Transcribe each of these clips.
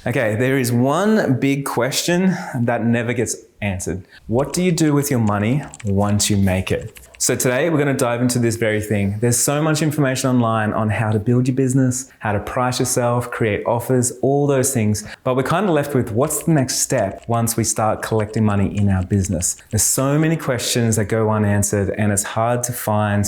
Okay, there is one big question that never gets answered. What do you do with your money once you make it? So today we're going to dive into this very thing. There's so much information online on how to build your business, how to price yourself, create offers, all those things. But we're kind of left with what's the next step once we start collecting money in our business. There's so many questions that go unanswered and it's hard to find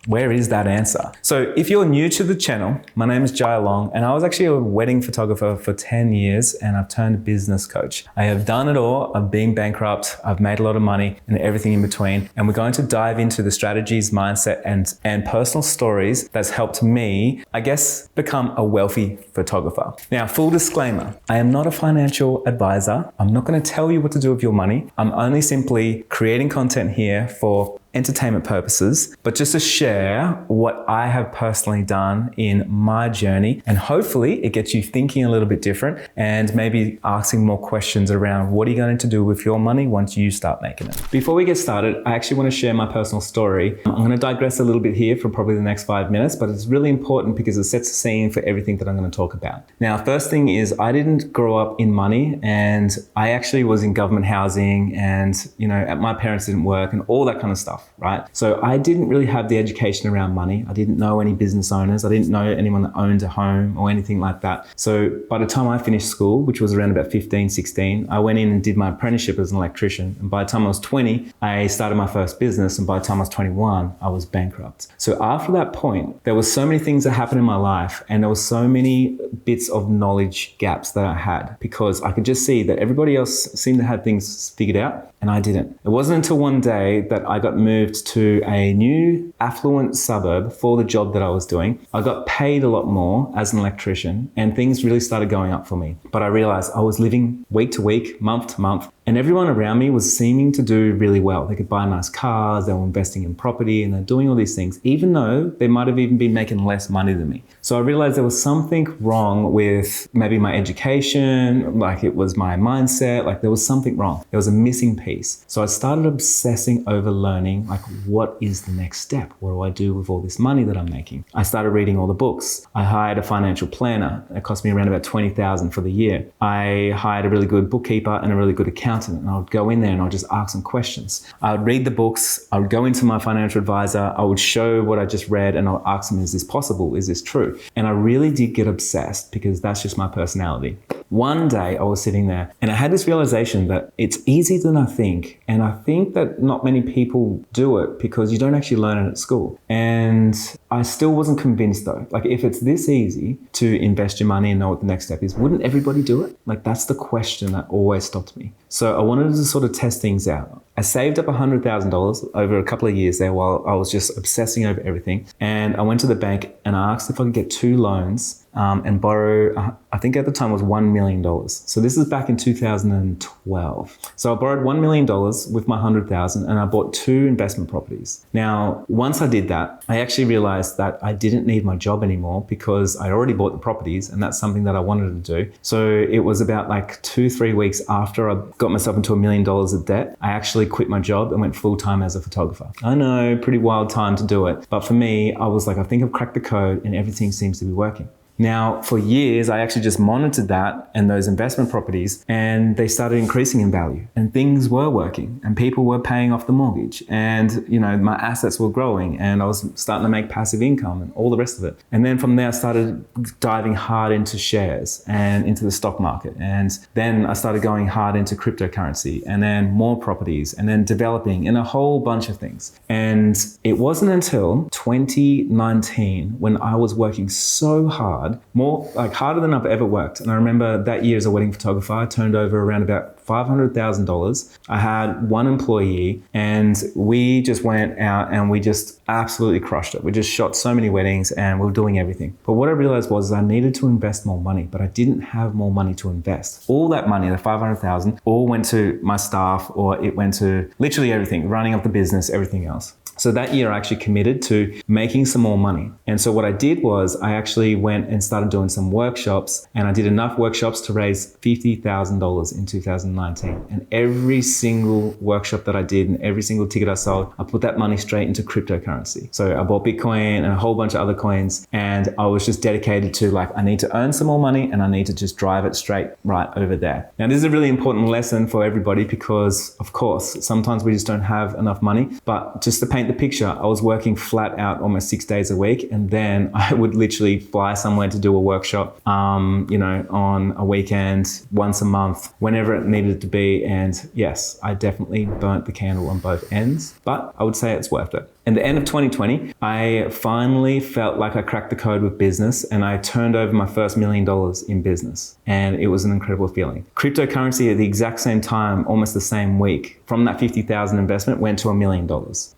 where is that answer? So if you're new to the channel, my name is Jai Long and I was actually a wedding photographer for 10 years and I've turned business coach. I have done it all. I've been bankrupt. I've made a lot of money and everything in between. And we're going to dive into the strategies, mindset and personal stories that's helped me, I guess, become a wealthy photographer. Now, full disclaimer, I am not a financial advisor. I'm not going to tell you what to do with your money. I'm only simply creating content here for entertainment purposes, but just to share what I have personally done in my journey. And hopefully it gets you thinking a little bit different and maybe asking more questions around what are you going to do with your money once you start making it. Before we get started, I actually want to share my personal story. I'm going to digress a little bit here for probably the next 5 minutes, but it's really important because it sets the scene for everything that I'm going to talk about. Now, first thing is I didn't grow up in money and I actually was in government housing and, my parents didn't work and all that kind of stuff. Right? So I didn't really have the education around money. I didn't know any business owners. I didn't know anyone that owned a home or anything like that. So by the time I finished school, which was around about 15, 16, I went in and did my apprenticeship as an electrician. And by the time I was 20, I started my first business. And by the time I was 21, I was bankrupt. So after that point, there were so many things that happened in my life and there were so many bits of knowledge gaps that I had because I could just see that everybody else seemed to have things figured out and I didn't. It wasn't until one day that I got moved to a new affluent suburb for the job that I was doing. I got paid a lot more as an electrician and things really started going up for me. But I realized I was living week to week, month to month, and everyone around me was seeming to do really well. They could buy nice cars, they were investing in property, and they're doing all these things, even though they might have even been making less money than me. So I realized there was something wrong with maybe my education, like it was my mindset, like there was something wrong. There was a missing piece. So I started obsessing over learning, like what is the next step? What do I do with all this money that I'm making? I started reading all the books. I hired a financial planner. It cost me around about $20,000 for the year. I hired a really good bookkeeper and a really good accountant. And I would go in there and I would just ask some questions. I would read the books. I would go into my financial advisor. I would show what I just read and I would ask them, is this possible? Is this true? And I really did get obsessed because that's just my personality. One day I was sitting there and I had this realization that it's easier than I think. And I think that not many people do it because you don't actually learn it at school. And I still wasn't convinced though. Like if it's this easy to invest your money and know what the next step is, wouldn't everybody do it? Like that's the question that always stopped me. So I wanted to sort of test things out. I saved up $100,000 over a couple of years there while I was just obsessing over everything. And I went to the bank and I asked if I could get 2 loans and borrow, I think at the time was $1 million. So this is back in 2012. So I borrowed $1 million with my $100,000 and I bought 2 investment properties. Now, once I did that, I actually realized that I didn't need my job anymore because I already bought the properties and that's something that I wanted to do. So it was about like 2-3 weeks after I got myself into $1 million of debt, I actually quit my job and went full-time as a photographer. I know, pretty wild time to do it. But for me, I was like, I think I've cracked the code and everything seems to be working. Now, for years, I actually just monitored that and those investment properties and they started increasing in value and things were working and people were paying off the mortgage and, my assets were growing and I was starting to make passive income and all the rest of it. And then from there, I started diving hard into shares and into the stock market. And then I started going hard into cryptocurrency and then more properties and then developing and a whole bunch of things. And it wasn't until 2019 when I was working so hard, more like harder than I've ever worked. And I remember that year as a wedding photographer, I turned over around about $500,000. I had 1 employee and we just went out and we just absolutely crushed it. We just shot so many weddings and we were doing everything. But what I realized was I needed to invest more money, but I didn't have more money to invest. All that money, the $500,000, all went to my staff or it went to literally everything, running up the business, everything else. So that year I actually committed to making some more money. And so what I did was I actually went and started doing some workshops, and I did enough workshops to raise $50,000 in 2019. And every single workshop that I did and every single ticket I sold, I put that money straight into cryptocurrency. So I bought Bitcoin and a whole bunch of other coins, and I was just dedicated to like, I need to earn some more money and I need to just drive it straight right over there. Now, this is a really important lesson for everybody because, of course, sometimes we just don't have enough money. But just to paint the picture, I was working flat out almost 6 days a week, and then I would literally fly somewhere to do a workshop, on a weekend, once a month, whenever it needed to be. And yes, I definitely burnt the candle on both ends, but I would say it's worth it. At the end of 2020, I finally felt like I cracked the code with business, and I turned over my first $1 million in business. And it was an incredible feeling. Cryptocurrency at the exact same time, almost the same week, from that 50,000 investment went to $1 million.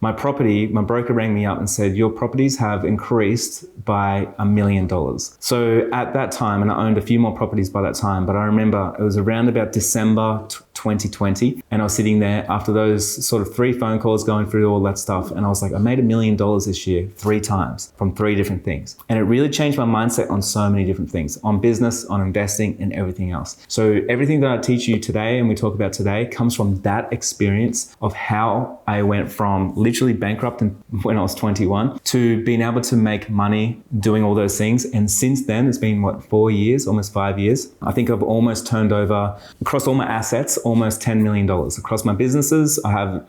My broker rang me up and said, your properties have increased by $1 million. So at that time, and I owned a few more properties by that time, but I remember it was around about December 2020, and I was sitting there after those sort of 3 phone calls going through all that stuff, and I was like, I made $1 million this year 3 times from 3 different things. And it really changed my mindset on so many different things, on business, on investing, and everything else. So everything that I teach you today and we talk about today comes from that experience of how I went from literally bankrupt when I was 21 to being able to make money doing all those things. And since then, it's been 4 years, almost 5 years. I think I've almost turned over, across all my assets, almost $10 million. Across my businesses, I have,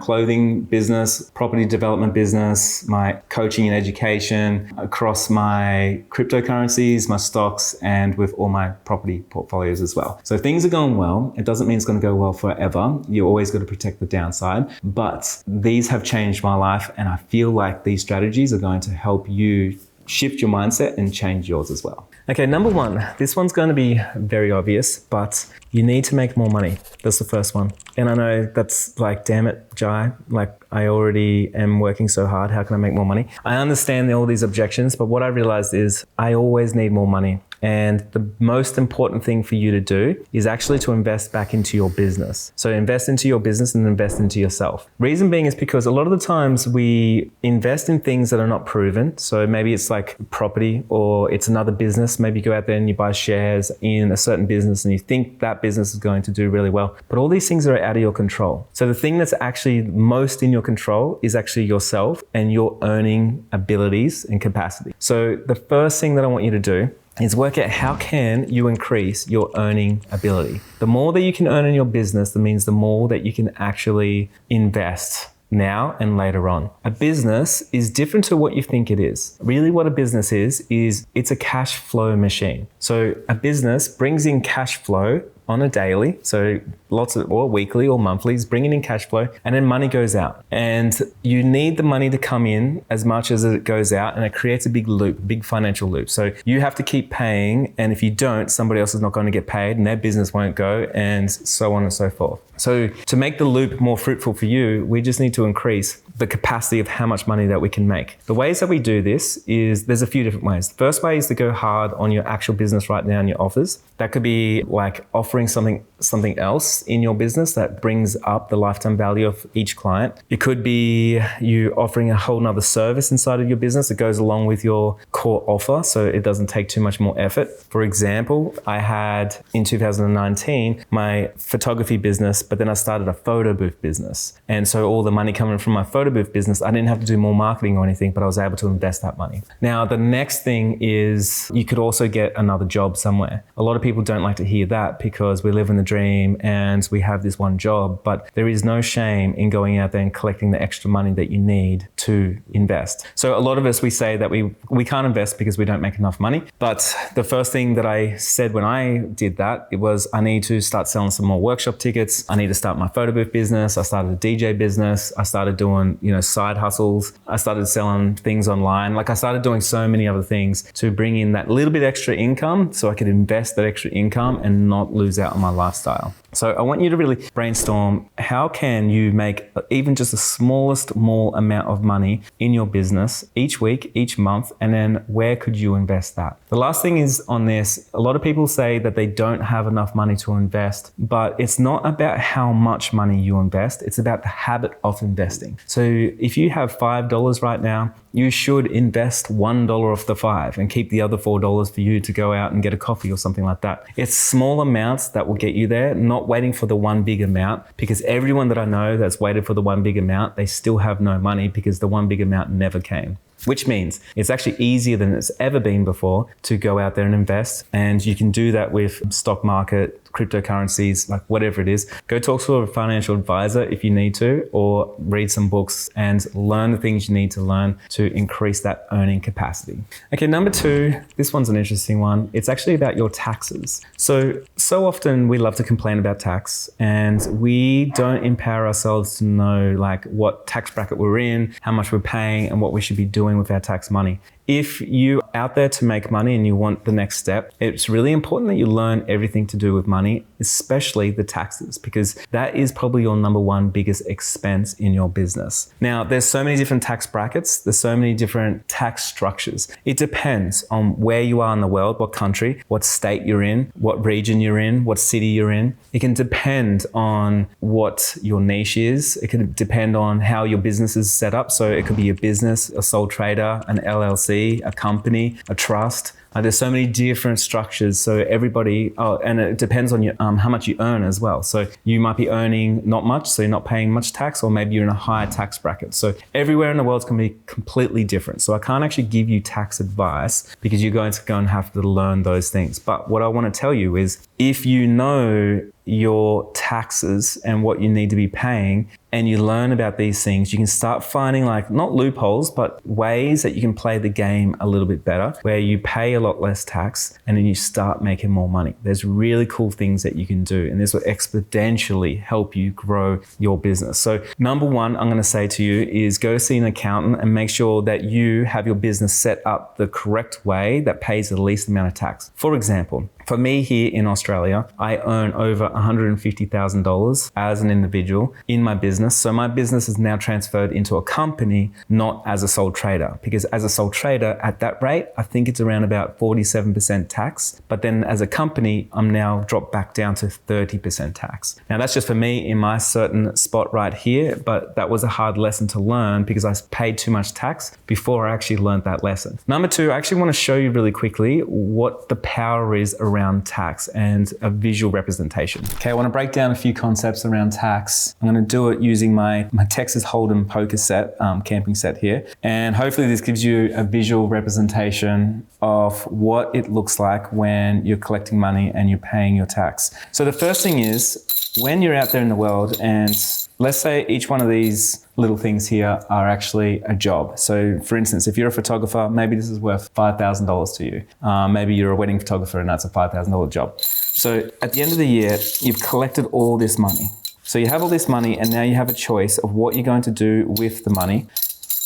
clothing business, property development business, my coaching and education, across my cryptocurrencies, my stocks, and with all my property portfolios as well. So things are going well. It doesn't mean it's going to go well forever. You always got to protect the downside. But these have changed my life, and I feel like these strategies are going to help you shift your mindset and change yours as well. Okay, number 1, this one's going to be very obvious, but you need to make more money. That's the first one. And I know that's like, damn it, Jai, like I already am working so hard. How can I make more money? I understand all these objections, but what I realized is I always need more money. And the most important thing for you to do is actually to invest back into your business. So invest into your business and invest into yourself. Reason being is because a lot of the times we invest in things that are not proven. So maybe it's like property or it's another business. Maybe you go out there and you buy shares in a certain business and you think that business is going to do really well. But all these things are out of your control. So the thing that's actually most in your control is actually yourself and your earning abilities and capacity. So the first thing that I want you to do is work out how can you increase your earning ability. The more that you can earn in your business, that means the more that you can actually invest now and later on. A business is different to what you think it is. Really what a business is it's a cash flow machine. So a business brings in cash flow on a daily, so or weekly or monthly, is bringing in cash flow, and then money goes out. And you need the money to come in as much as it goes out, and it creates a big loop, big financial loop. So you have to keep paying, and if you don't, somebody else is not going to get paid and their business won't go, and so on and so forth. So to make the loop more fruitful for you, we just need to increase the capacity of how much money that we can make. The ways that we do this is there's a few different ways. The first way is to go hard on your actual business right now in your offers. That could be like offering something else in your business that brings up the lifetime value of each client. It could be you offering a whole nother service inside of your business that goes along with your core offer, so it doesn't take too much more effort. For example, I had in 2019 my photography business, but then I started a photo booth business. And so all the money coming from my photo booth business, I didn't have to do more marketing or anything, but I was able to invest that money. Now, the next thing is you could also get another job somewhere. A lot of people don't like to hear that because we live in the dream and we have this one job, but there is no shame in going out there and collecting the extra money that you need to invest. So a lot of us, we say that we can't invest because we don't make enough money. But the first thing that I said when I did that, it was I need to start selling some more workshop tickets. I need to start my photo booth business. I started a DJ business. I started doing, side hustles. I started selling things online. Like I started doing so many other things to bring in that little bit extra income so I could invest that extra income and not lose out on my lifestyle. So I want you to really brainstorm, how can you make even just the smallest small amount of money in your business each week, each month, and then where could you invest that? The last thing is on this, a lot of people say that they don't have enough money to invest, but it's not about how much money you invest, it's about the habit of investing. So if you have $5 right now, you should invest $1 of the $5 and keep the other $4 for you to go out and get a coffee or something like that. It's small amounts that will get you there, not waiting for the one big amount, because everyone that I know that's waited for the one big amount, they still have no money because the one big amount never came. Which means it's actually easier than it's ever been before to go out there and invest. And you can do that with stock market, cryptocurrencies, like whatever it is. Go talk to a financial advisor if you need to, or read some books and learn the things you need to learn to increase that earning capacity. Okay, number 2, this one's an interesting one. It's actually about your taxes. So often we love to complain about tax and we don't empower ourselves to know like what tax bracket we're in, how much we're paying, and what we should be doing with our tax money. If you're out there to make money and you want the next step, it's really important that you learn everything to do with money, especially the taxes, because that is probably your number one biggest expense in your business. Now, there's so many different tax brackets. There's so many different tax structures. It depends on where you are in the world, what country, what state you're in, what region you're in, what city you're in. It can depend on what your niche is. It can depend on how your business is set up. So it could be a business, a sole trader, an LLC, a company, a trust. There's so many different structures. So everybody, and it depends on your, how much you earn as well. So you might be earning not much, so you're not paying much tax, or maybe you're in a higher tax bracket. So everywhere in the world is going to be completely different. So I can't actually give you tax advice because you're going to go and have to learn those things. But what I want to tell you is, if you know your taxes and what you need to be paying, and you learn about these things, you can start finding like, not loopholes, but ways that you can play the game a little bit better, where you pay a lot less tax and then you start making more money. There's really cool things that you can do, and this will exponentially help you grow your business. So number 1, I'm going to say to you is go see an accountant and make sure that you have your business set up the correct way that pays the least amount of tax. For example, for me here in Australia, I earn over $150,000 as an individual in my business. So my business is now transferred into a company, not as a sole trader, because as a sole trader at that rate, I think it's around about 47% tax. But then as a company, I'm now dropped back down to 30% tax. Now that's just for me in my certain spot right here, but that was a hard lesson to learn because I paid too much tax before I actually learned that lesson. Number 2, I actually want to show you really quickly what the power is around tax and a visual representation. Okay, I want to break down a few concepts around tax. I'm going to do it using my Texas Hold'em poker set, camping set here. And hopefully this gives you a visual representation of what it looks like when you're collecting money and you're paying your tax. So the first thing is, when you're out there in the world, and let's say each one of these little things here are actually a job. So for instance, if you're a photographer, maybe this is worth $5,000 to you. Maybe you're a wedding photographer and that's a $5,000 job. So at the end of the year, you've collected all this money. So you have all this money and now you have a choice of what you're going to do with the money.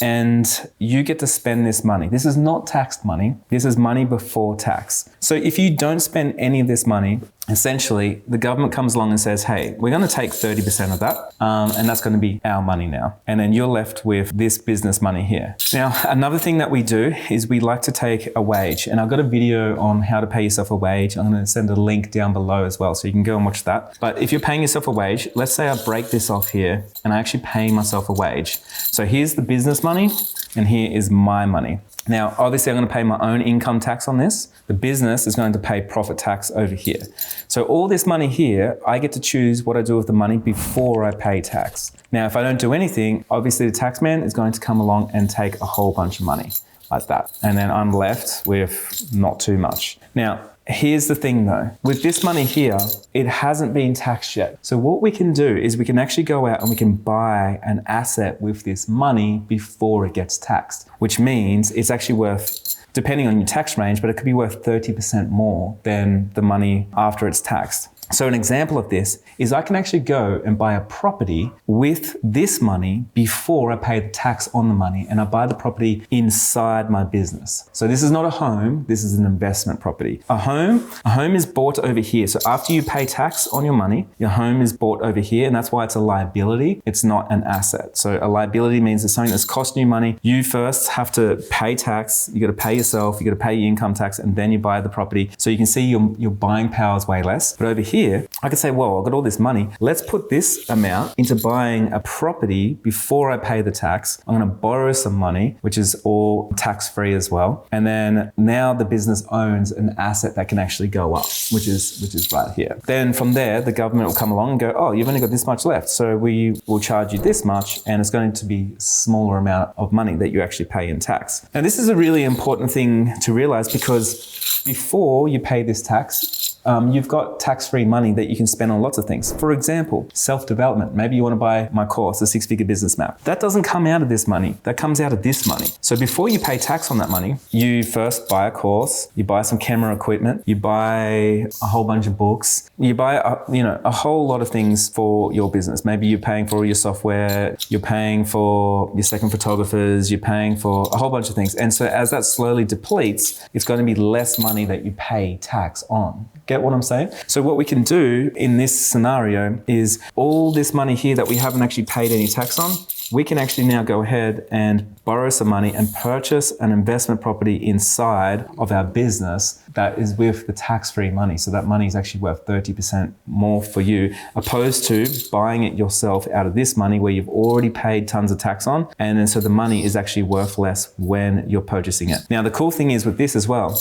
And you get to spend this money. This is not taxed money. This is money before tax. So if you don't spend any of this money, essentially the government comes along and says, hey, we're going to take 30% of that, and that's going to be our money now. And then you're left with this business money here. Now, another thing that we do is we like to take a wage, and I've got a video on how to pay yourself a wage. I'm going to send a link down below as well, so you can go and watch that. But if you're paying yourself a wage, let's say I break this off here and I actually pay myself a wage. So here's the business money and here is my money. Now, obviously I'm going to pay my own income tax on this. The business is going to pay profit tax over here. So all this money here, I get to choose what I do with the money before I pay tax. Now, if I don't do anything, obviously the tax man is going to come along and take a whole bunch of money like that. And then I'm left with not too much. Now, here's the thing though, with this money here, it hasn't been taxed yet. So what we can do is we can actually go out and we can buy an asset with this money before it gets taxed, which means it's actually worth, depending on your tax range, but it could be worth 30% more than the money after it's taxed. So an example of this is I can actually go and buy a property with this money before I pay the tax on the money, and I buy the property inside my business. So this is not a home, this is an investment property. A home is bought over here. So after you pay tax on your money, your home is bought over here, and that's why it's a liability. It's not an asset. So a liability means it's something that's costing you money. You first have to pay tax, you got to pay yourself, you got to pay your income tax, and then you buy the property. So you can see your buying power is way less. But over here, I could say, well, I've got all this money. Let's put this amount into buying a property before I pay the tax. I'm going to borrow some money, which is all tax-free as well. And then now the business owns an asset that can actually go up, which is right here. Then from there, the government will come along and go, oh, you've only got this much left. So we will charge you this much, and it's going to be a smaller amount of money that you actually pay in tax. Now, this is a really important thing to realize, because before you pay this tax, you've got tax-free money that you can spend on lots of things. For example, self-development. Maybe you want to buy my course, the 6-Figure Business Map. That doesn't come out of this money. That comes out of this money. So before you pay tax on that money, you first buy a course, you buy some camera equipment, you buy a whole bunch of books, you buy a whole lot of things for your business. Maybe you're paying for all your software, you're paying for your second photographers, you're paying for a whole bunch of things. And so as that slowly depletes, it's going to be less money that you pay tax on. Get what I'm saying? So what we can do in this scenario is all this money here that we haven't actually paid any tax on, we can actually now go ahead and borrow some money and purchase an investment property inside of our business that is with the tax-free money. So that money is actually worth 30% more for you, opposed to buying it yourself out of this money where you've already paid tons of tax on. And then so the money is actually worth less when you're purchasing it. Now, the cool thing is with this as well,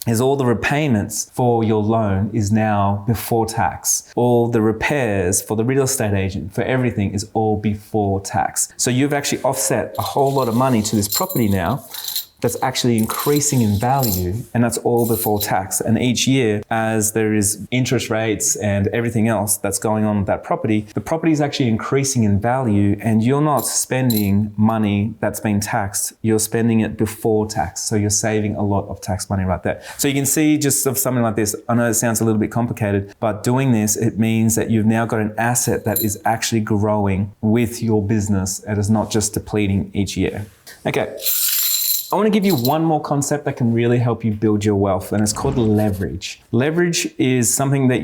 is all the repayments for your loan is now before tax. All the repairs for the real estate agent, for everything is all before tax. So you've actually offset a whole lot of money to this property now that's actually increasing in value, and that's all before tax. And each year, as there is interest rates and everything else that's going on with that property, the property is actually increasing in value, and you're not spending money that's been taxed, you're spending it before tax. So you're saving a lot of tax money right there. So you can see just of something like this, I know it sounds a little bit complicated, but doing this, it means that you've now got an asset that is actually growing with your business. It is not just depleting each year. Okay. I want to give you one more concept that can really help you build your wealth, and it's called leverage. Leverage is something that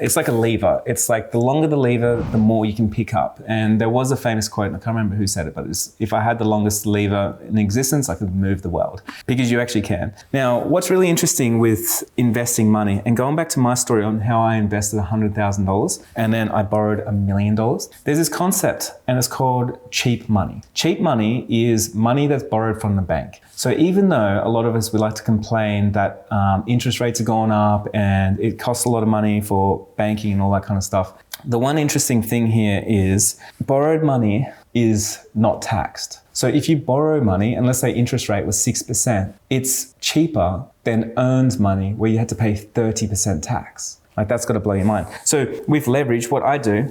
it's like a lever. It's like the longer the lever, the more you can pick up. And there was a famous quote, and I can't remember who said it, but it's, if I had the longest lever in existence, I could move the world, because you actually can. Now, what's really interesting with investing money, and going back to my story on how I invested $100,000 and then I borrowed $1 million, there's this concept, and it's called cheap money. Cheap money is money that's borrowed from the bank. So even though a lot of us would like to complain that interest rates are going up and it costs a lot of money for banking and all that kind of stuff, the one interesting thing here is borrowed money is not taxed. So if you borrow money, and let's say interest rate was 6%, it's cheaper than earned money where you had to pay 30% tax. Like, that's got to blow your mind. So with leverage, what I do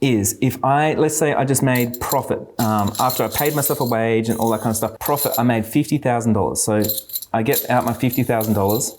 is let's say I just made profit, after I paid myself a wage and all that kind of stuff, profit, I made $50,000. So I get out my $50,000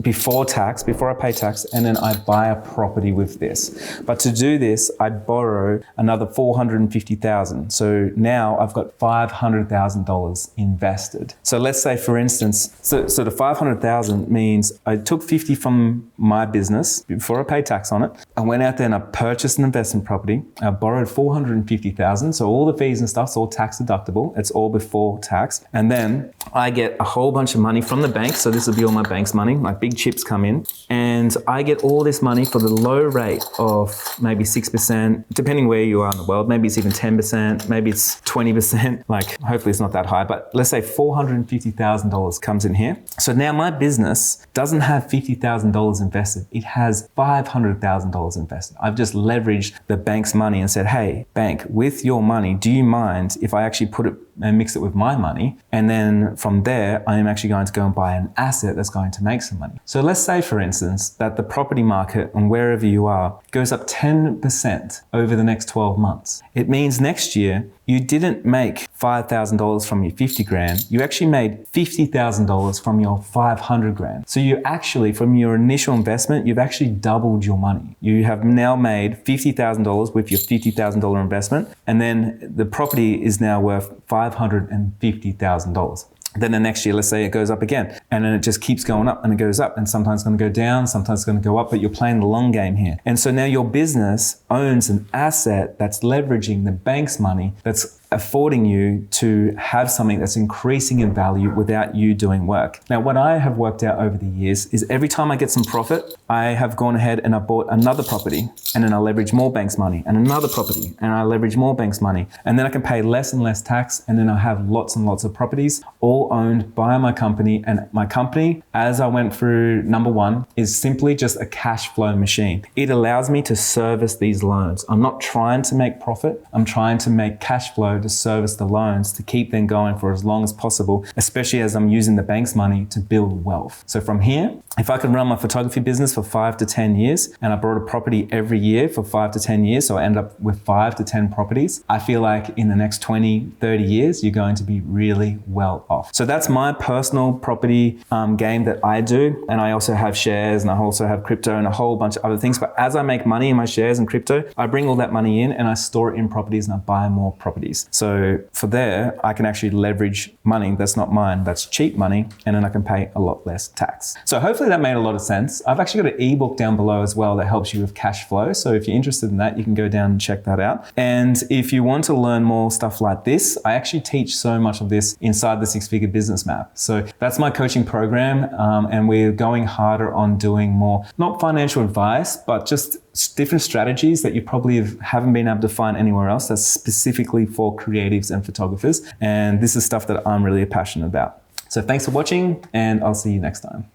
before tax, before I pay tax, and then I buy a property with this. But to do this, I borrow another $450,000. So now I've got $500,000 invested. So let's say, for instance, so the $500,000 means I took 50 from my business before I paid tax on it. I went out there and I purchased an investment property. I borrowed $450,000. So all the fees and stuff's all tax deductible. It's all before tax. And then I get a whole bunch of money from the bank. So this will be all my bank's money, like big chips come in, and I get all this money for the low rate of maybe 6%, depending where you are in the world. Maybe it's even 10%, maybe it's 20%, like hopefully it's not that high, but let's say $450,000 comes in here. So now my business doesn't have $50,000 invested, it has $500,000 invested. I've just leveraged the bank's money and said, hey, bank, with your money, do you mind if I actually put it and mix it with my money? And then from there, I am actually going to go and buy an asset that's going to make some money. So let's say, for instance, that the property market and wherever you are goes up 10% over the next 12 months. It means next year, you didn't make $5,000 from your 50 grand. You actually made $50,000 from your 500 grand. So you actually, from your initial investment, you've actually doubled your money. You have now made $50,000 with your $50,000 investment. And then the property is now worth $550,000. Then the next year, let's say it goes up again, and then it just keeps going up and it goes up, and sometimes it's going to go down, sometimes it's going to go up, but you're playing the long game here. And so now your business owns an asset that's leveraging the bank's money, that's affording you to have something that's increasing in value without you doing work. Now, what I have worked out over the years is every time I get some profit, I have gone ahead and I bought another property, and then I leverage more bank's money, and another property, and I leverage more bank's money. And then I can pay less and less tax, and then I have lots and lots of properties, all owned by my company. And my company, as I went through number one, is simply just a cash flow machine. It allows me to service these loans. I'm not trying to make profit. I'm trying to make cash flow to service the loans, to keep them going for as long as possible, especially as I'm using the bank's money to build wealth. So from here, if I can run my photography business for 5 to 10 years, and I bought a property every year for 5 to 10 years, so I end up with 5 to 10 properties, I feel like in the next 20, 30 years, you're going to be really well off. So that's my personal property game that I do. And I also have shares, and I also have crypto and a whole bunch of other things. But as I make money in my shares and crypto, I bring all that money in and I store it in properties, and I buy more properties. So for there, I can actually leverage money that's not mine, that's cheap money, and then I can pay a lot less tax. So hopefully that made a lot of sense. I've actually got an ebook down below as well that helps you with cash flow. So if you're interested in that, you can go down and check that out. And if you want to learn more stuff like this, I actually teach so much of this inside the Six Figure Business Map. So that's my coaching program. And we're going harder on doing more, not financial advice, but just different strategies that you probably haven't been able to find anywhere else, that's specifically for creatives and photographers. And this is stuff that I'm really passionate about. So thanks for watching, and I'll see you next time.